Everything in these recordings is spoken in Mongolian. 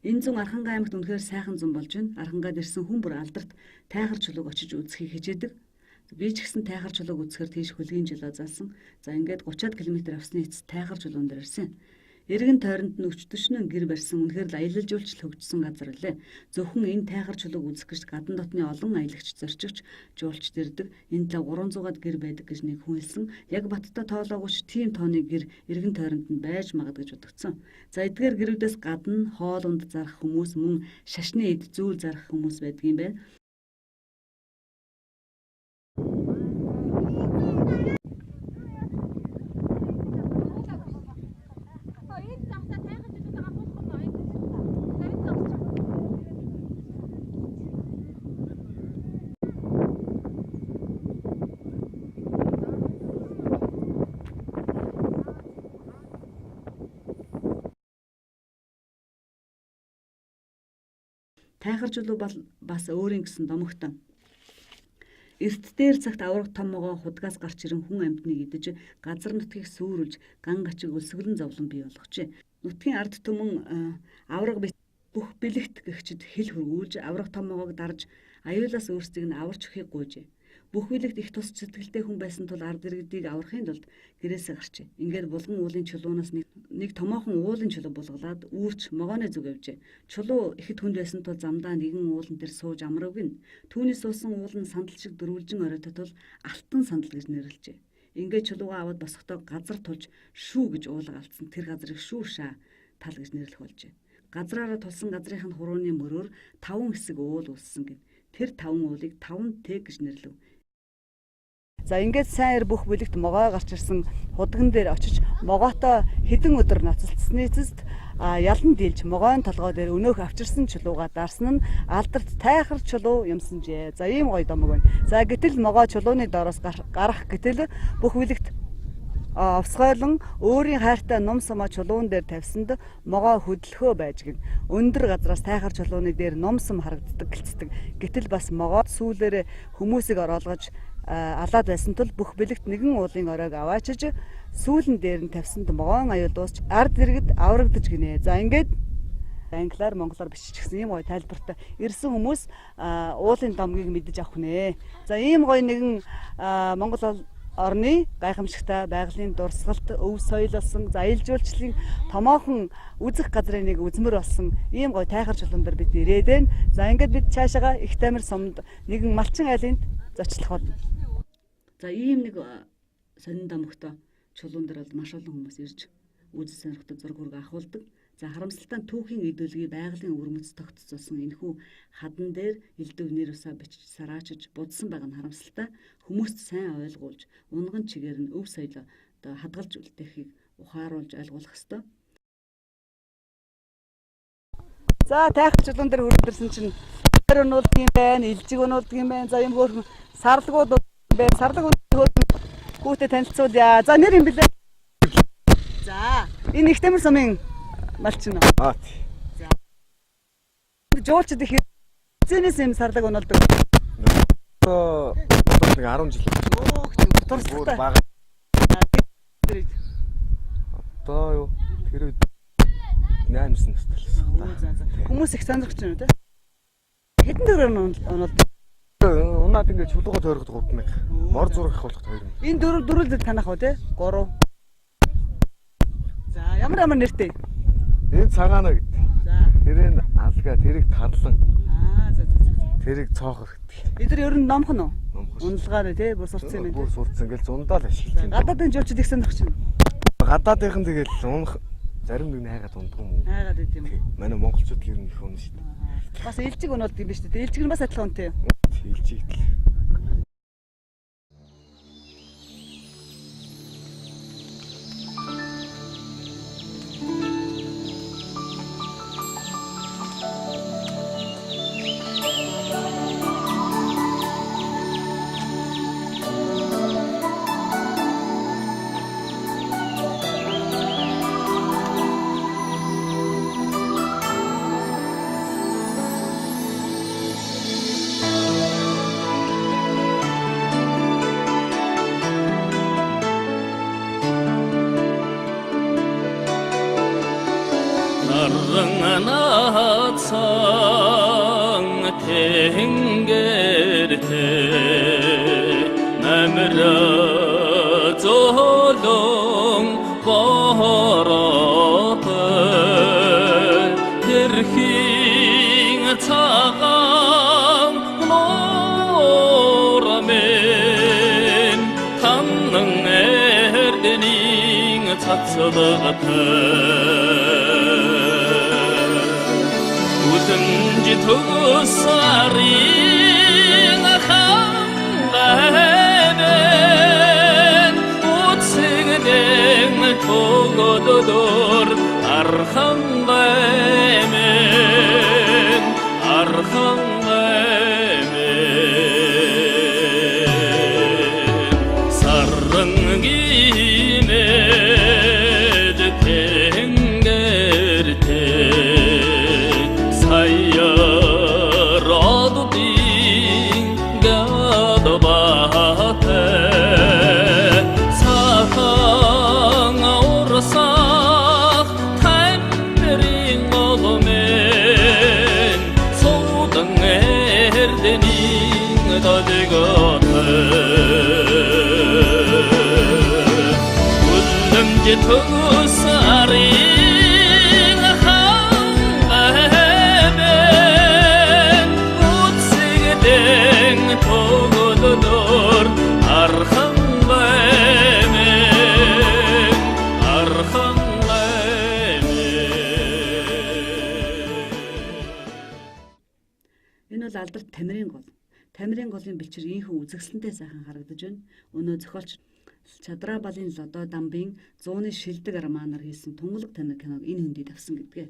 Энэ зун Архангай аймагт үнэхээр сайхан зун болж байна. Архангайд ирсэн хүн бүр алдарт тайхар чулууг очиж үзхийг хичээдэг. Би ч гэсэн тайхар чулууг үзэхээр тийш хөлгийн жилөө залсан. За ингээд 30-аад км авсны эцэст тайхар чулуун дээр ирсэн. Эргэн тойронд нь өчтөшнөн гэр барьсан үнэхээр л аялал жуулчлал хөгжсөн газар лээ. Зөвхөн энэ тайхар чулууг үзэх гэж гадна дотны олон аялагч зорчигч жуулчд ирдэг. Энэ л 300-аад гэр байдаг гэж нэг хүн хэлсэн. Яг баттай тоолоогүйч тийм тооны гэр эргэн тойронд нь байж магад гэж бодогдсон. За эдгээр гэрүүдээс гадна хоол унд зарах хүмүүс мөн шашны эд зүйл зарах хүмүүс байдаг юм байна. Тайхар чулуу бол бас өөрийн гэсэн домогтой. Эрт дээр цагт авраг том могоо худгаас гарч ирэн хүн амьтныг идэж газар нутгийг сүрүүлж ган гачиг өлсгөлн зовлон бий болгожээ. Нутгийн ард түмэн авраг бүх бэлэгт гэгчд хэл хөргүүлж авраг том могоог дарж аюулаас өөрсдийг нь аварч өгөхийг гуйжээ. Бүх бэлэгт их тус сэтгэлтэй хүн байсан тул ард иргэдийг аврахын тулд гэрээсээ гарчээ. Ингээд булган уулын чулуунаас нэг томоохон уулын чулуу булгалаад үүрч могооны зүг явжээ. Чулуу ихэд хүнд байсан тул замдаа нэгэн уулан дээр сууж амрав гин. Түүний суусан уул нь сандал шиг дөрвөлжин оройтод тул алтан сандал гэж нэрлэжээ. Ингээд чулуугаа аваад босохдоо газар тулж шүү гэж уулга алдсан. Тэр газрыг шүү шаа тал гэж нэрлэх болжээ. Газраараа тулсан газрынхын хурууны мөрөөр 5 хэсэг уул үлссэн гэв. Тэр 5 уулыг 5 тэг гэж нэрлэв. За ингээд сайн бүх бүлэгт могоо гарч ирсэн худган дээр очиж могоотоо хэдэн өдөр ноцолцсны эцэст ялан дийлж могоон толгой дээр өнөөх авчирсан чулууга дарсан нь алдарт тайхар чулуу юмсанжээ. За ийм гоё домог байна. За гэтэл могоо чулууны доороос гарах гэтэл бүх бүлэгт овсгойлон өөрийн хайртай ном сумаа чулуун дээр тавьсанд могоо хөдлөхөө байж гин. Өндөр газраас тайхар чулууны дээр ном сум харагддаг гэлцдэг. Гэтэл бас могоо сүүлээр хүмүүсийг оруулгаж алаад байсан тул бүх бэлэгт нэгэн уулын оройг аваачиж сүүлэн дээр нь тавьсанд могоон аюул дуусч ард иргэд аврагдаж гинэ. За ингээд англиар монголоор биччихсэн ийм гоё тайлбартай ирсэн хүмүүс уулын домгийг мэдэж авах нэ. За ийм гоё нэгэн Монгол орны гайхамшигтай байгалийн дурсгалт өв соёл болсон за аялал жуулчлалын томоохон үзэх газрын нэг үзмэр болсон ийм гоё тайхар чулуун дээр бид ирээд байна. За ингээд бид цаашаага их тамир сумд нэгэн малчин айлынд зочлох болно. За ийм нэг сонин домогтой чулуун дээр бол маш олон хүмүүс ирж үзэл сонирхдаг зураг хүрэг ахуулдаг. За харамсалтай түүхийн идүүлгийг байгалийн өвөрмөц тогтцолсон энэхүү хадан дээр элдв нэр усаа бичиж сараачиж будсан байгаа нь харамсалтай. Хүмүүст сайн ойлгуулж унган чигээр нь өв соёлоо хадгалж үлдээхийг ухааруулж ойлгуулах ёстой. За тайхар чулуун дээр хүрдэрсэн чинь тэр өнүүлдэг юм байна, илжиг өнүүлдэг юм байна. За юм хөөрхөн сарлагууд байна. Сарлаг хөөрхөн хүүхдэд танилцуулъя. За нэр юм блэ? За энэ их тамир сумын малчин уу? За. Жуулчд их зэнэс юм сарлаг өнүүлдэг. Одоо 10 жил. Турстай. Одоо юу? Тэр үед 8 настай л. Хүмүүс их сонирхож байна үү те? Хэдэн дөрөв онолдог? Унаад ингээд чулууга тойроход 3000. Мор зураг их болох 2000. Энэ дөрвөл танах уу те? 3. За ямар нэртэй? Энэ цагаана гэдэг. За. Тэрийг алга, тэрийг тарлан. За. Тэрийг цоохор гэдэг. Эдгээр ер нь номхон уу? Номхон. Уналгаар тий бүр сурцсан юм байна. Бүр сурцсан ингээл зундаа л ашиглаж байна. Гадаадын жуулчд их сонирхож байна. Гадаадынхан тэгэл унах зарим нэг хайгаад унддаг юм уу? Хайгаад байт юм уу? Манай монголчууд ер нь их унах шүү дээ. Бас ээлжиг өнөлд юм ба шүү дээ. Ээлжиг нь бас адилхан үнэтэй. Ээлжигдэл. Sarrına atsan tengerte Memre zolum baharatı Dirhin tağam noramen Kanın erdenin tatsılıqı Udunji tuğsarin xanleben Utsigden tuğududur arxanlemen Arxanlemen Sarın gimed tengerte Tuğsarin xanleben Utsigden tuğududur arxanlemen Arxanlemen Энэ бол алдарт тамирын гол. Тамирын голын бэлчээр ийхүү үзэсгэлэнтэй сайхан харагдаж байна. Өнөө зохиолч Чадрабалын лодо дамбын 100-ны шилдэг арманаар хийсэн Тунгалаг тамир киног энэ хүндий тавьсан гэдгээ.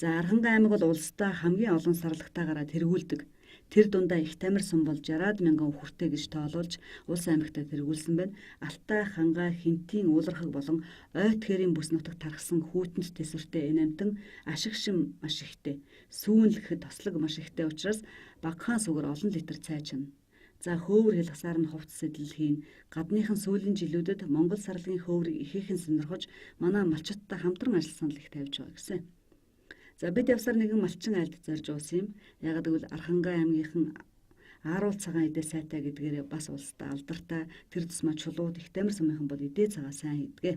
За Архангай аймаг бол улсдаа хамгийн олон сарлагтаагаараа тэргүүлдэг. Тэр дундаа их тамир сум бол 60 мянган хүртэ гэж тоолуулж улс аймагтаа тэргүүлсэн байна. Алтай, Хангай, Хинтийн, Уулархаг болон Ойтгэрийн бүс нутагт тархсан хүүтэнд тэсвэртэй энэ амтан ашиг шим маш ихтэй. Сүүн лэхэд тослог маш ихтэй учраас Багахан сүгэр олон литр цай чана. За хөөөр хэлхсаар нь хувцас сэтэл хийн. Гадныхан сүүлийн жилүүдэд Монгол сарлагын хөөөрийг ихээхэн сонирхож манай малчидтай хамтран ажил санал их тавьж байгаа гэсэн. За бид явсаар нэгэн малчин айлд зорж уусан юм. Яг гэвэл Архангай аймгийнхан Ааруул цагаан идэ сайтай гэдгээр бас улстай алдартай тэр тусмаа чулууд их тамир сумынхан бол идэ цагаа сайн идгээ.